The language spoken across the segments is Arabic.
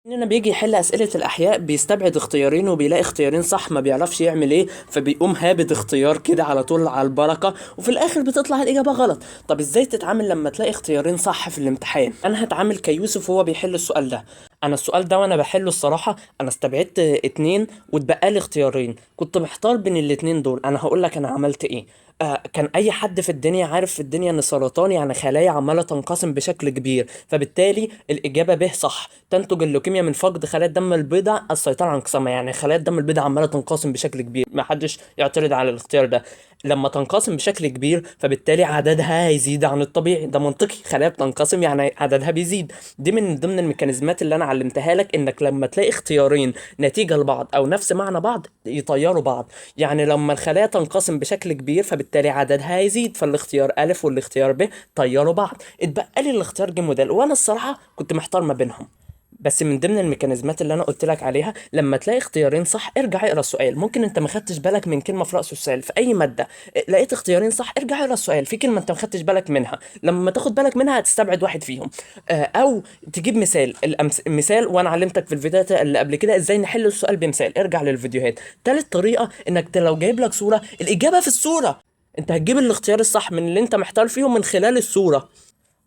اننا بيجي يحل اسئله الاحياء بيستبعد اختيارين وبيلاقي اختيارين صح، ما بيعرفش يعمل ايه، فبيقوم هابد اختيار كده على طول على البركه، وفي الاخر بتطلع الاجابه غلط. طب ازاي تتعامل لما تلاقي اختيارين صح في الامتحان؟ انا هتعامل كيوسف وهو بيحل السؤال ده. انا السؤال ده وانا بحله الصراحه انا استبعدت اتنين واتبقى لي اختيارين، كنت محتار بين الاتنين دول. انا هقول لك انا عملت ايه. كان اي حد في الدنيا عارف في الدنيا ان سرطان يعني خلايا عماله تنقسم بشكل كبير، فبالتالي الاجابه ب صح. تنتج اللوكيميا من فقد خلايا الدم البيضاء السيطره على انقسامها، يعني خلايا الدم البيضاء عماله تنقسم بشكل كبير، ما حدش يعترض على الاختيار ده. لما تنقسم بشكل كبير فبالتالي عددها هيزيد عن الطبيعي، ده منطقي، خلايا بتنقسم يعني عددها بيزيد. دي من ضمن الميكانيزمات اللي انا علمتها لك، انك لما تلاقي اختيارين نتيجه لبعض او نفس معنى بعض يطيروا بعض. يعني لما الخلايا تنقسم بشكل كبير فبالتالي عددها هيزيد، فالاختيار ألف والاختيار ب طيروا بعض، اتبقى لي الاختيار ج ودال، وانا الصراحه كنت محتار ما بينهم. بس من ضمن الميكانيزمات اللي انا قلت لك عليها، لما تلاقي اختيارين صح ارجع اقرا السؤال. ممكن انت ما خدتش بالك من كلمه في راس السؤال في اي ماده، لقيت اختيارين صح ارجع اقرا السؤال في كلمه انت ما خدتش بالك منها، لما تاخد بالك منها هتستبعد واحد فيهم. او تجيب مثال، مثال، وانا علمتك في الفيديوهات اللي قبل كده ازاي نحل السؤال بمثال، ارجع للفيديوهات. تالت طريقه انك لو جايب لك صوره الاجابه في الصوره، انت هتجيب الاختيار الصح من اللي انت محتار فيهم من خلال الصوره.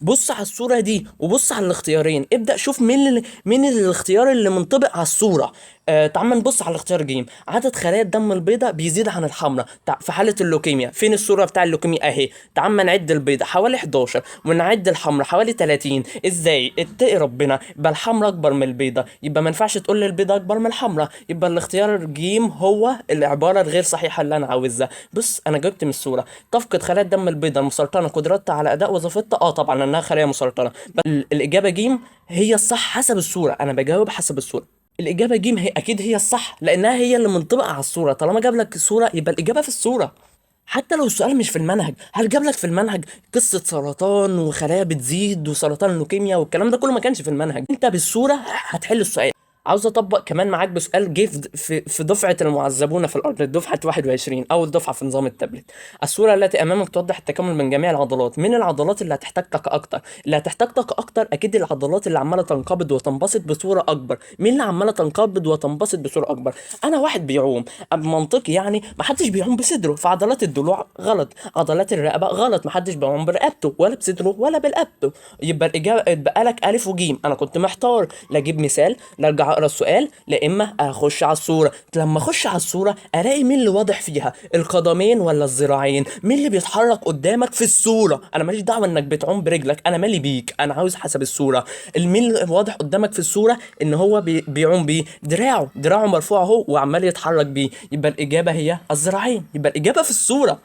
بص على الصورة دي وبص على الاختيارين، ابدأ شوف مين الاختيار اللي منطبق على الصورة. تعال نبص على الاختيار ج، عدد خلايا الدم البيضاء بيزيد عن الحمراء في حالة اللوكيميا. فين الصورة بتاع اللوكيميا اهي؟ تعال ما نعد البيضاء حوالي 11 ونعد الحمراء حوالي 30. ازاي؟ اتقي ربنا، يبقى الحمراء اكبر من البيضاء، يبقى ما ينفعش تقول لي البيضاء اكبر من الحمراء، يبقى الاختيار ج هو العبارة الغير صحيحة اللي انا عاوزها. بص انا جبت من الصورة، تفقد خلايا الدم البيضاء المسرطنة قدرتها على اداء وظيفتها، طبعا انها خلايا مسرطنة. بس الاجابة ج هي الصح حسب الصورة، انا بجاوب حسب الصورة. الإجابة ج هي أكيد هي الصح لأنها هي اللي منطبقة على الصورة، طالما جاب لك الصورة يبقى الإجابة في الصورة. حتى لو السؤال مش في المنهج، هل جاب لك في المنهج قصة سرطان وخلايا بتزيد وسرطان اللوكيميا والكلام ده كله؟ ما كانش في المنهج، انت بالصورة هتحل السؤال. عاوز اطبق كمان معاك بسؤال جه في دفعه المعذبون في الارض، دفعه 21، اول دفعه في نظام التابلت. الصوره التي امامك توضح التكامل من جميع العضلات، من العضلات اللي هتحتاج طاقه اكتر؟ اللي هتحتاج طاقه اكتر اكيد العضلات اللي عماله تنقبض وتنبسط بصوره اكبر. مين اللي عماله تنقبض وتنبسط بصوره اكبر؟ انا واحد بيعوم بمنطقي، يعني ما حدش بيعوم بصدره، فعضلات الضلوع غلط، عضلات الرقبه غلط، ما حدش بيعوم برقبته ولا بصدره ولا برقبته. يبقى الاجابه اتبقى لك الف وجيم. انا كنت محتار لا اجيب مثال لا ارجع اقرا السؤال، لا اما اخش على الصوره. لما اخش على الصوره الاقي مين اللي واضح فيها، القدمين ولا الذراعين؟ مين اللي بيتحرك قدامك في الصوره؟ انا ماليش دعوه انك بتعوم برجلك، انا مالي بيك، انا عاوز حسب الصوره. المين اللي واضح قدامك في الصوره ان هو بيعوم بيه؟ دراعه مرفوع اهو وعمال يتحرك بيه، يبقى الاجابه هي الذراعين، يبقى الاجابه في الصوره.